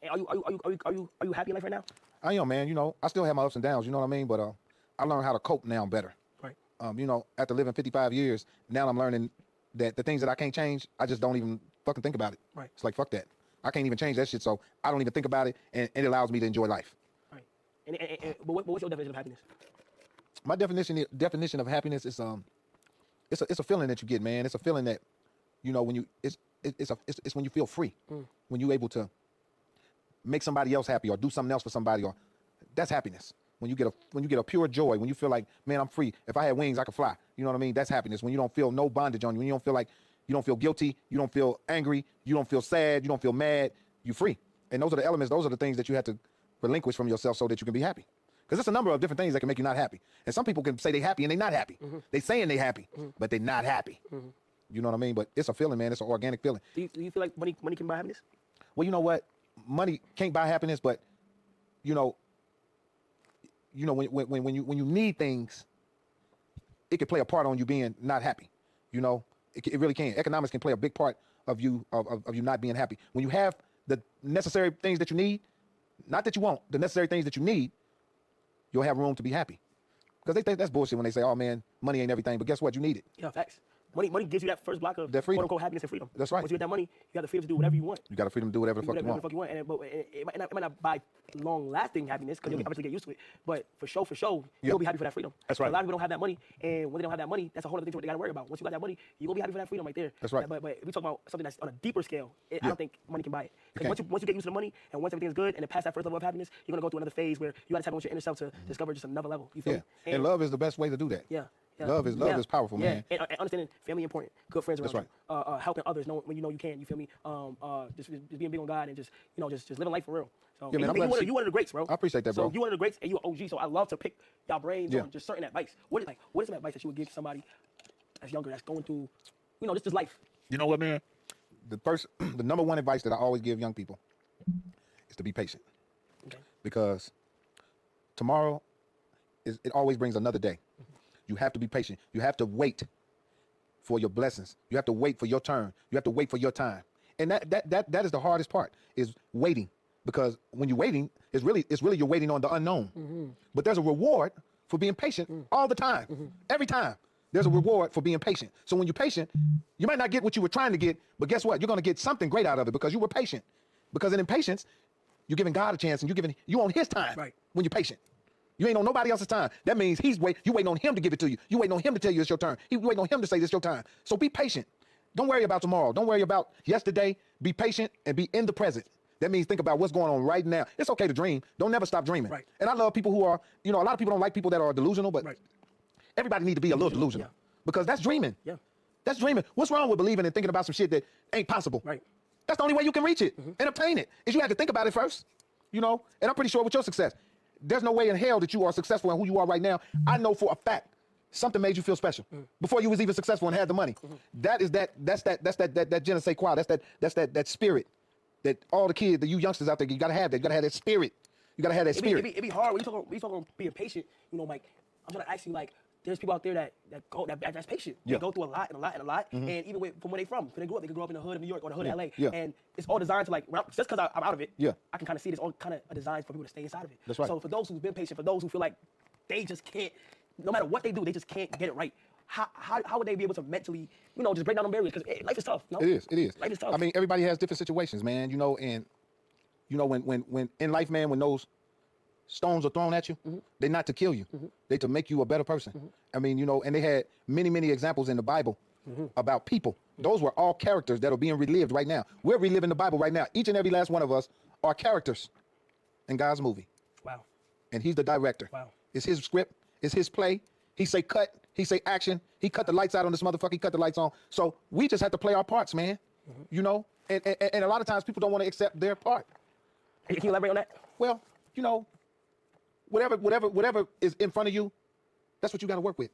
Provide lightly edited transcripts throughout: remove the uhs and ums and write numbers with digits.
Are you happy in life right now? I am, man. You know, I still have my ups and downs. You know what I mean? But I learned how to cope now better. Right. You know, after living 55 years, now I'm learning that the things that I can't change, I just don't even fucking think about it. Right. It's like fuck that. I can't even change that shit, so I don't even think about it, and it allows me to enjoy life. Right. But what's your definition of happiness? My definition of happiness is it's a feeling that you get, man. It's a feeling that, you know, when you it's when you feel free, when you're able to make somebody else happy or do something else for somebody, or that's happiness. When you get a pure joy, when you feel like, man, I'm free. If I had wings, I could fly. You know what I mean? That's happiness. When you don't feel no bondage on you, when you don't feel like you don't feel guilty, you don't feel angry, you don't feel sad, you don't feel mad, you're free. And those are the elements, those are the things that you have to relinquish from yourself so that you can be happy. Because there's a number of different things that can make you not happy. And some people can say they're happy and they're not happy. They saying they're happy, but they're not happy. You know what I mean? But it's a feeling, man. It's an organic feeling. Do you feel like money can buy happiness? Well, you know what? Money can't buy happiness, but you know when you need things, it can play a part on you being not happy. You know, it really can. Economics can play a big part of you not being happy. When you have the necessary things that you need, not that you want, the necessary things that you need, you'll have room to be happy. Because they think that's bullshit when they say, oh man, money ain't everything. But guess what? You need it. Yeah, facts. Money gives you that first block of that freedom. Quote unquote happiness and freedom. That's right. Once you get that money, you got the freedom to do whatever you want. You got the freedom to do whatever the fuck you want. And it might not buy long-lasting happiness because you'll obviously get used to it. But for sure, you'll be happy for that freedom. That's right. A lot of people don't have that money, and when they don't have that money, that's a whole other thing they got to worry about. Once you got that money, you're gonna be happy for that freedom right there. That's right. But if we talk about something that's on a deeper scale, I don't think money can buy it. Because once you get used to the money, and once everything's good, and it past that first level of happiness, you're gonna go through another phase where you got to tap into your inner self to discover just another level. You feel me? And love is the best way to do that. Yeah. Yeah. Love is powerful, man. And understanding family important, good friends around That's you, helping others when you know you can. You feel me? Just being big on God and just living life for real. So yeah, man, you one of the greats, bro. I appreciate that, bro. So you one of the greats and you an OG. So I love to pick y'all brains on just certain advice. What is some advice that you would give to somebody that's younger, that's going through, just life? You know what, man? The number one advice that I always give young people is to be patient. Okay. Because tomorrow it always brings another day. You have to be patient. You have to wait for your blessings. You have to wait for your turn. You have to wait for your time. And that is the hardest part, is waiting. Because when you're waiting, it's really you're waiting on the unknown. But there's a reward for being patient all the time. Every time there's a reward for being patient. So when you're patient, you might not get what you were trying to get, but guess what? You're going to get something great out of it because you were patient. Because in patience, you're giving God a chance, and you on his time when you're patient. You ain't on nobody else's time. That means you waiting on him to give it to you. You waiting on him to tell you it's your turn. You waiting on him to say this your time. So be patient. Don't worry about tomorrow. Don't worry about yesterday. Be patient and be in the present. That means think about what's going on right now. It's okay to dream. Don't never stop dreaming. Right. And I love people who are, a lot of people don't like people that are delusional, but everybody need to be a little delusional because that's dreaming. Yeah. That's dreaming. What's wrong with believing and thinking about some shit that ain't possible? Right. That's the only way you can reach it and obtain it, is you have to think about it first, And I'm pretty sure with your success, there's no way in hell that you are successful in who you are right now. I know for a fact something made you feel special before you was even successful and had the money. That's that je ne sais quoi. That's that spirit that all the kids, the you youngsters out there, you gotta have that. You gotta have that spirit. You gotta have that spirit. It'd be hard when you talk on being patient. Mike, I'm trying to ask you, there's people out there that's patient. They go through a lot. And even from where they from, they grew up in the hood of New York or the hood of LA. Yeah. And it's all designed to just because I'm out of it, I can kind of see it's all kind of a design for people to stay inside of it. That's right. So for those who've been patient, for those who feel like they just can't, no matter what they do, they just can't get it right. How would they be able to mentally, just break down them barriers? Because life is tough. No? It is. Life is tough. I mean, everybody has different situations, man. And when in life, man, when those stones are thrown at you, they're not to kill you. They're to make you a better person. I mean, and they had many examples in the Bible about people. Those were all characters that are being relived right now. We're reliving the Bible right now. Each and every last one of us are characters in God's movie. Wow. And he's the director. Wow. It's his script. It's his play. He say cut. He say action. He cut the lights out on this motherfucker. He cut the lights on. So we just have to play our parts, man. And a lot of times people don't want to accept their part. Can you elaborate on that? Well, whatever is in front of you, that's what you got to work with.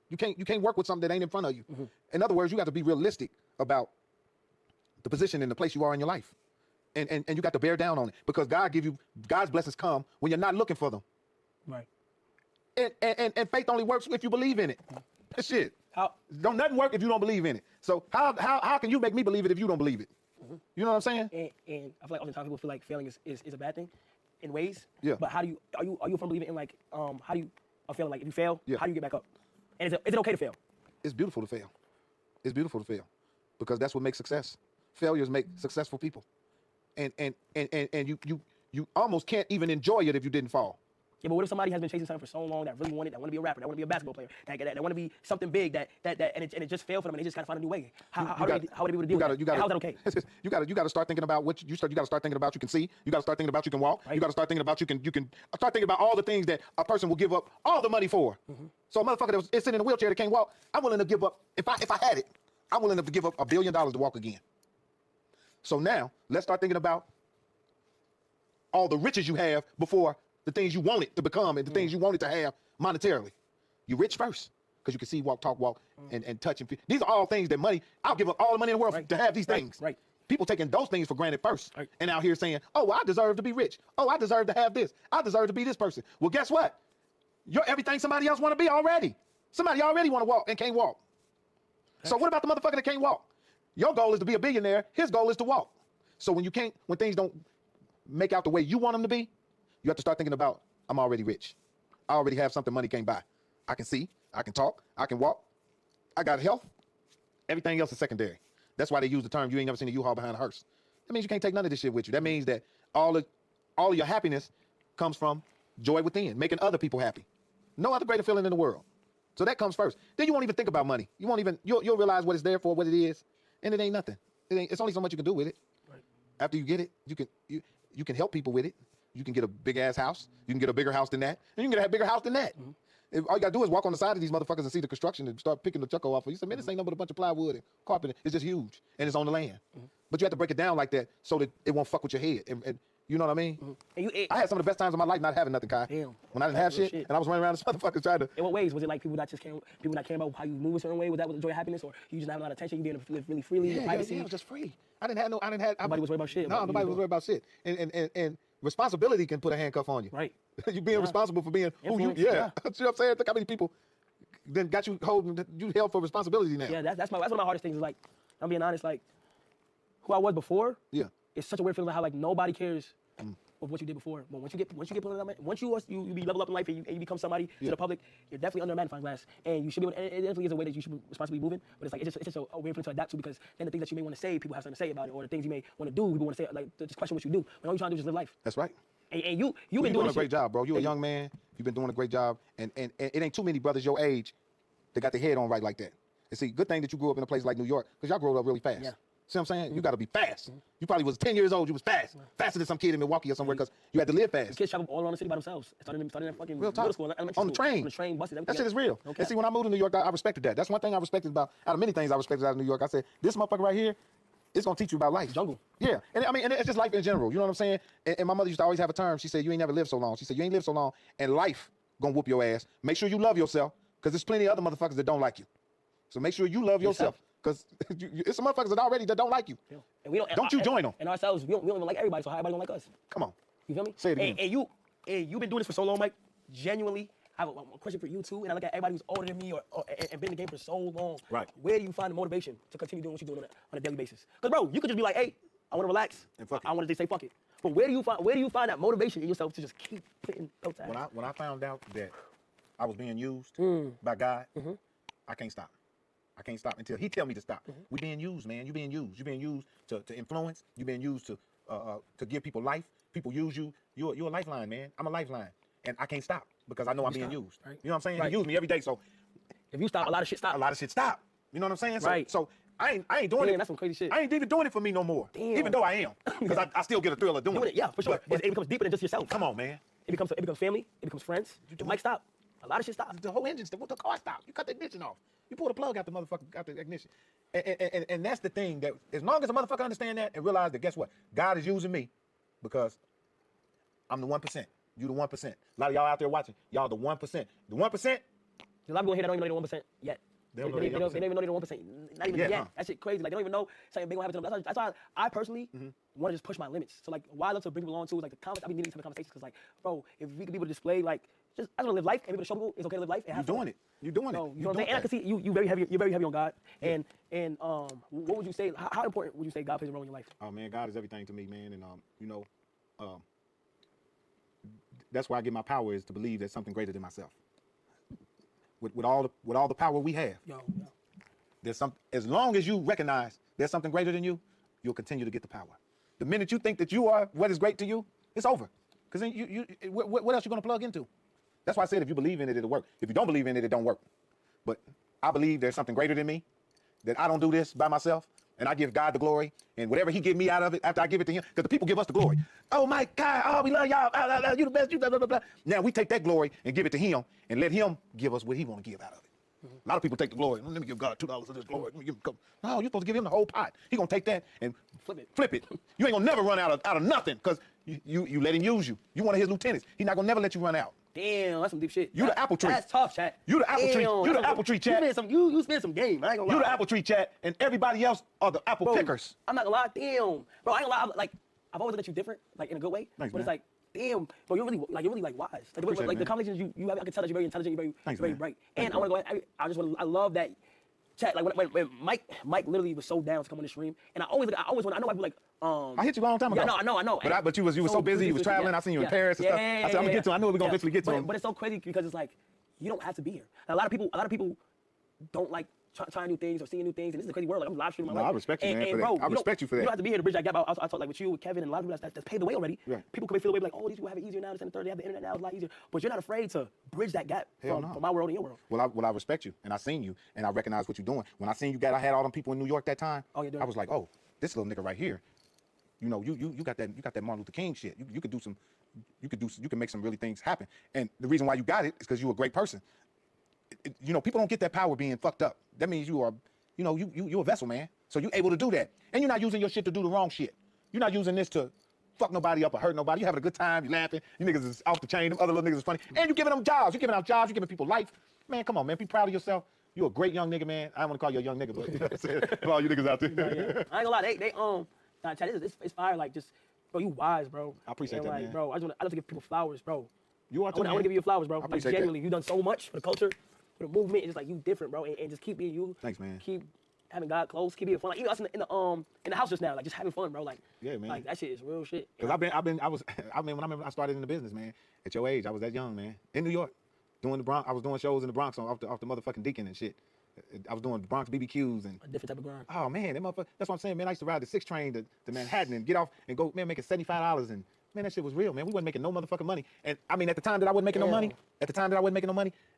You can't work with something that ain't in front of you. In other words, you got to be realistic about the position and the place you are in your life. And you got to bear down on it because God's blessings come when you're not looking for them. Right. And faith only works if you believe in it. That's shit. Don't nothing work if you don't believe in it. So how can you make me believe it if you don't believe it? You know what I'm saying? And I feel like oftentimes people feel like failing is a bad thing in ways. Yeah. But are you a firm believer in like how do you feel like if you fail, Yeah. how do you get back up? And is it okay to fail? It's beautiful to fail. It's beautiful to fail because that's what makes success. Failures make successful people. And you almost can't even enjoy it if you didn't fall. Yeah, but what if somebody has been chasing something for so long that really wanted, that want to be a rapper, that want to be a basketball player, that want to be something big, and it just failed for them, and they just got to find a new way. How are they able to deal with that? How's that okay? You got to start thinking about what you got to start thinking about. You can see. You got to start thinking about you can walk. Right. You got to start thinking about you can start thinking about all the things that a person will give up all the money for. So a motherfucker that was sitting in a wheelchair that can't walk, I'm willing to give up if I had it. I'm willing to give up $1 billion to walk again. So now let's start thinking about all the riches you have before the things you wanted to become and the things you wanted to have monetarily. You rich first because you can see, walk, talk, walk, and touch and feel. These are all things that money, I'll give up all the money in the world to have these things. Right. People taking those things for granted first and out here saying, oh, well, I deserve to be rich. Oh, I deserve to have this. I deserve to be this person. Well, guess what? You're everything somebody else want to be already. Somebody already want to walk and can't walk. So what about the motherfucker that can't walk? Your goal is to be a billionaire. His goal is to walk. So when things don't make out the way you want them to be, you have to start thinking about, I'm already rich. I already have something money can't buy. I can see, I can talk, I can walk. I got health. Everything else is secondary. That's why they use the term, you ain't never seen a U-Haul behind a hearse. That means you can't take none of this shit with you. That means that all of your happiness comes from joy within, making other people happy. No other greater feeling in the world. So that comes first. Then you won't even think about money. You'll realize what it's there for, what it is, and it ain't nothing. It's only so much you can do with it. Right. After you get it, you can help people with it. You can get a big ass house. You can get a bigger house than that. And you can get a bigger house than that. If all you gotta do is walk on the side of these motherfuckers and see the construction and start picking the chucko off. You say, man, this ain't nothing but a bunch of plywood and carpet. It's just huge and it's on the land. But you have to break it down like that so that it won't fuck with your head. And you know what I mean? I had some of the best times of my life not having nothing, Kai. Damn. When I didn't have shit and I was running around this motherfucker trying to. In what ways? Was it like people not caring about how you move a certain way? Was that joy happiness, or you just not having a lot of attention? You being able to live really freely, privacy? Yeah, it was just free. Nobody was worried about shit. No, nobody was worried about shit. And responsibility can put a handcuff on you. Right. You being responsible for being who you. Yeah. You know what I'm saying? Think how many people then got you held for responsibility now. Yeah, that's one of my hardest things. Is like, I'm being honest, like who I was before. Yeah. It's such a weird feeling how like nobody cares of what you did before. But once you get once you be level up in life and you become somebody to the public, you're definitely under a magnifying glass. And you should be. It definitely is a way that you should be responsibly moving. But it's just a weird feeling to adapt to, because then the things that you may want to say, people have something to say about it, or the things you may want to do, people want to say, like just question what you do. When all you're trying to do is just live life. That's right. And you've been doing a great job, bro. You're a young man. You've been doing a great job, and it ain't too many brothers your age that got their head on right like that. And see, good thing that you grew up in a place like New York, because y'all grew up really fast. Yeah. See what I'm saying? You got to be fast. You probably was 10 years old. You was fast, faster than some kid in Milwaukee or somewhere, because you had to live fast. The kids travel all around the city by themselves. Starting in fucking real middle school, elementary on the train, buses. That shit is real. Okay. And see, when I moved to New York, I respected that. That's one thing I respected out of many things I respected out of New York. I said, this motherfucker right here, it's gonna teach you about life. Jungle. Yeah, and I mean, and it's just life in general. You know what I'm saying? And my mother used to always have a term. She said, you ain't never lived so long. She said, you ain't lived so long, and life gonna whoop your ass. Make sure you love yourself, because there's plenty of other motherfuckers that don't like you. So make sure you love yourself, because it's some motherfuckers that don't like you. Yeah. And we don't you join them. And ourselves, we don't even like everybody, so how everybody don't like us? Come on. You feel me? Say it again. And you've been doing this for so long, Mike. Genuinely, I have a question for you too. And I look at everybody who's older than me and been in the game for so long. Right. Where do you find the motivation to continue doing what you're doing on a daily basis? Because bro, you could just be like, hey, I want to relax. And fuck it. I want to just say fuck it. But where do you find that motivation in yourself to just keep putting those ass? When I found out that I was being used by God, I can't stop. I can't stop until he tell me to stop. We being used, man. You being used. You being used to influence. You being used to give people life. People use you. You're a lifeline, man. I'm a lifeline, and I can't stop because I know I'm being used. Right. You know what I'm saying? Right. He used me every day. So if you stop, a lot of shit stop. A lot of shit stop. You know what I'm saying? Right. So I ain't doing it. That's some crazy shit. I ain't even doing it for me no more. Damn. Even though I am, because I still get a thrill of doing it. Yeah, for sure. But it becomes deeper than just yourself. Come on, man. It becomes family. It becomes friends. It might stop. A lot of shit stops. The whole engine, the car stops. You cut the ignition off. You pull the plug out the ignition. And that's the thing, that as long as a motherfucker understand that and realize that, guess what? God is using me because I'm the 1%. You the 1%. A lot of y'all out there watching, y'all the 1%. The 1%. There's a lot of people here that don't even know they're 1% yet. They don't even know they're 1%. Not even yet. Huh? That shit crazy. Like, they don't even know something big will happen to them. That's why I personally want to just push my limits. So, like, why I love to bring people on, too, is like the comments. I be needing these type of conversations because, like, bro, if we could be able to display, like, just I just want to live life and be able to show people it's okay to live life. And You're doing it. You're doing it. So, you know what I'm saying? And I can see you very heavy. You're very heavy on God. And what would you say? How important would you say God plays a role in your life? Oh man, God is everything to me, man. And you know, that's where I get my power is to believe there's something greater than myself. With all the power we have, there's some. As long as you recognize there's something greater than you, you'll continue to get the power. The minute you think that you are what is great to you, it's over. Because then what else you gonna plug into? That's why I said if you believe in it, it'll work. If you don't believe in it, it don't work. But I believe there's something greater than me, that I don't do this by myself, and I give God the glory, and whatever he give me out of it, after I give it to him, because the people give us the glory. Oh my God, oh, we love y'all, you the best, you blah, blah, blah, blah. Now we take that glory and give it to him, and let him give us what he want to give out of it. A lot of people take the glory. Let me give God $2 of this glory. Let me give him no, you're supposed to give him the whole pot. He gonna take that and flip it. You ain't gonna never run out of nothing, because you let him use you. You one of his lieutenants. He's not gonna never let you run out. Damn, that's some deep shit. You the apple tree. That's tough, chat. You the apple tree. You the apple tree, chat. You spend some game. I ain't gonna lie. You the apple tree, chat, and everybody else are the apple pickers. I'm not gonna lie. Damn, bro, I ain't gonna lie. Like, I've always looked at you different, like in a good way. Thanks, but man. It's like, damn, bro, you're really wise. Like the conversations you have, I can tell that you're very intelligent, you're very bright. And I want to go. I love that. Chat, like when Mike literally was so down to come on the stream, and I always want. I know I be like, I hit you a long time ago. Yeah, I know. But you was so busy. You was traveling. I seen you in Paris and stuff. I said I'm gonna get to him. I knew we were gonna eventually get to him. But it's so crazy because it's like you don't have to be here. And a lot of people don't like trying new things or seeing new things. And this is a crazy world. Like I'm live streaming my life. I respect you, man. Bro, I respect you for that. You don't have to be here to bridge that gap. I talk like with you, with Kevin, and a lot of people that's paved the way already. Right. People can feel the way like, oh, these people have it easier now. This and the third, they have the internet now. It's a lot easier. But you're not afraid to bridge that gap from my world and your world. Well, I respect you, and I seen you, and I recognize what you're doing. When I seen you I had all them people in New York that time. Oh, yeah, I was like, oh, this little nigga right here. You know, you got that Martin Luther King shit. You can make some really things happen. And the reason why you got it is because you're a great person. You know, people don't get that power being fucked up. That means you are, you know, you're a vessel, man. So you're able to do that. And you're not using your shit to do the wrong shit. You're not using this to fuck nobody up or hurt nobody. You're having a good time. You're laughing. You niggas is off the chain. Them other little niggas is funny. And you're giving them jobs. You're giving out jobs. You're giving people life. Man, come on, man. Be proud of yourself. You're a great young nigga, man. I don't want to call you a young nigga, but you know what I'm saying? For all you niggas out there. Yeah. I ain't gonna lie. Chad, it's fire. Like, just, bro, you wise, bro. I appreciate that, man. Bro, I just want to give people flowers, bro. You are too, I want to give you flowers, bro. Like, genuinely, you done so much for the culture, for the movement. It's just like you different, bro. And just keep being you. Thanks, man. Keep having God close. Keep being fun. Like even us in the house just now, like just having fun, bro. Like, yeah, man. Like that shit is real shit. Because when I started in the business, man, at your age, I was that young, man, in New York, doing the Bronx. I was doing shows in the Bronx off the motherfucking Deacon and shit. I was doing Bronx BBQs and a different type of grind. Oh man, that motherfucker. That's what I'm saying, man. I used to ride the 6 train to Manhattan and get off and go, man, making $75 and man, that shit was real, man. We wasn't making no motherfucking money. And I mean, at the time that I wasn't making no money,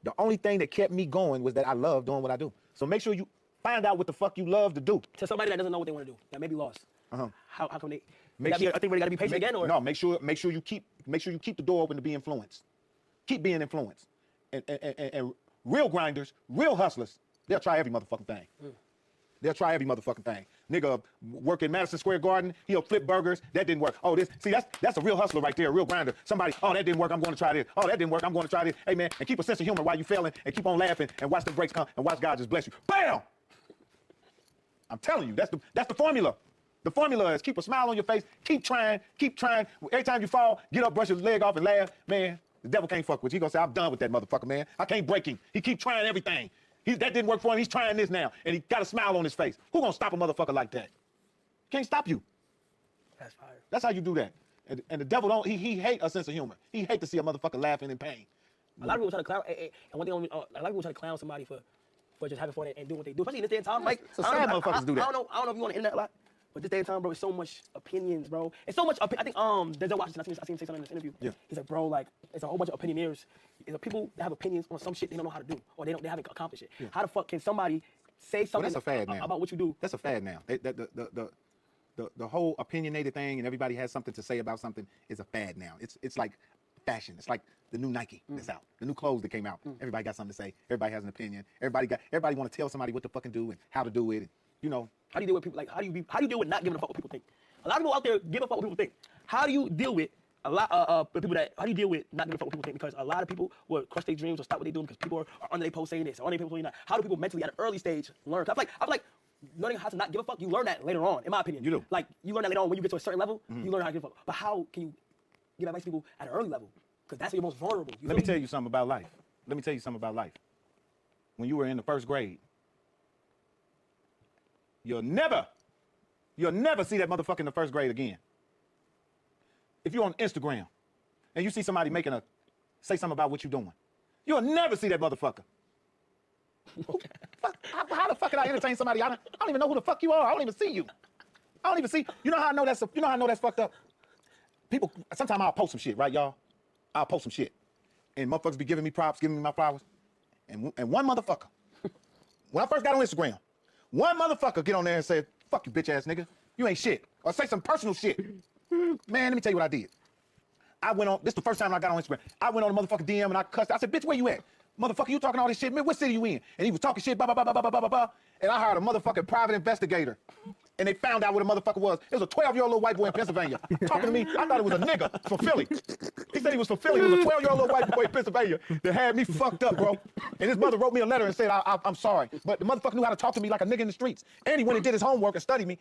the only thing that kept me going was that I loved doing what I do. So make sure you find out what the fuck you love to do. To somebody that doesn't know what they want to do, that may be lost. How come they? I think we gotta be patient again, or no? Make sure you keep the door open to be influenced. Keep being influenced. And real grinders, real hustlers, they'll try every motherfucking thing. They'll try every motherfucking thing. Nigga work in Madison Square Garden, he'll flip burgers. That didn't work. Oh, that's a real hustler right there, a real grinder. Somebody, oh, that didn't work, I'm going to try this. Oh, that didn't work, I'm going to try this. Hey, man, and keep a sense of humor while you failing and keep on laughing and watch the breaks come and watch God just bless you. Bam! I'm telling you, that's the formula. The formula is keep a smile on your face, keep trying. Every time you fall, get up, brush your leg off and laugh. Man, the devil can't fuck with you. He gonna say, I'm done with that motherfucker, man. I can't break him. He keep trying everything. That didn't work for him. He's trying this now. And he got a smile on his face. Who gonna stop a motherfucker like that? Can't stop you. That's fire. That's how you do that. And the devil he hate a sense of humor. He hate to see a motherfucker laughing in pain. A lot of people try to clown, and one thing, a lot of people try to clown somebody for just having fun and doing what they do. Especially in this day and time, like, so sad motherfuckers do that. I don't know if you want to internet a lot, but this day and time, bro, it's so much opinions, bro. It's so much. I think Denzel Washington, I seen him say something in this interview. Yeah. He's like, bro, like, it's a whole bunch of opinioneers. It's people that have opinions on some shit they don't know how to do, or they haven't accomplished it. Yeah. How the fuck can somebody say something about what you do? That's a fad now. The whole opinionated thing and everybody has something to say about something is a fad now. It's like fashion. It's like the new Nike that's out, the new clothes that came out. Everybody got something to say. Everybody has an opinion. Everybody want to tell somebody what to fucking do and how to do it. And, you know. How do you deal with people? Like, how do you deal with not giving a fuck what people think? A lot of people out there give a fuck what people think. How do you deal with how do you deal with not giving a fuck what people think? Because a lot of people will crush their dreams or stop what they're doing because people are under their post saying this, or under their post saying that. How do people mentally at an early stage learn? I feel like learning how to not give a fuck, you learn that later on, in my opinion. You do. Like, you learn that later on when you get to a certain level, you learn how to give a fuck. But how can you give advice to people at an early level Because that's when you're most vulnerable. Let me tell you something about life. Let me tell you something about life. When you were in the first grade, you'll never see that motherfucker in the first grade again. If you're on Instagram and you see somebody say something about what you're doing, you'll never see that motherfucker. How the fuck can I entertain somebody? I don't even know who the fuck you are. I don't even see you. I don't even see. You know how I know that's fucked up? People, sometimes I'll post some shit, right, y'all? I'll post some shit. And motherfuckers be giving me props, giving me my flowers. And one motherfucker, when I first got on Instagram, one motherfucker get on there and say, fuck you, bitch ass nigga. You ain't shit. Or say some personal shit. Man, let me tell you what I did. I went on, this is the first time I got on Instagram. I went on the motherfucking DM and I cussed. I said, bitch, where you at? Motherfucker, you talking all this shit, man, what city you in? And he was talking shit, blah, blah, blah, blah, blah, blah, blah. And I hired a motherfucking private investigator. And they found out what the motherfucker was. It was a 12-year-old little white boy in Pennsylvania. Talking to me, I thought it was a nigga from Philly. He said he was from Philly. He was a 12-year-old little white boy in Pennsylvania that had me fucked up, bro. And his mother wrote me a letter and said, I'm sorry. But the motherfucker knew how to talk to me like a nigga in the streets. And he went and did his homework and studied me.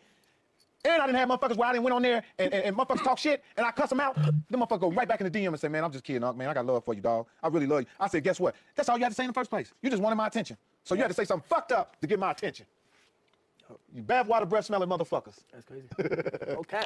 And I didn't have motherfuckers where I didn't went on there and motherfuckers talk shit and I cuss them out. Then motherfucker go right back in the DM and say, man, I'm just kidding, man. I got love for you, dog. I really love you. I said, guess what? That's all you had to say in the first place. You just wanted my attention. So you had to say something fucked up to get my attention. You bad water breath smelling motherfuckers. That's crazy. Okay.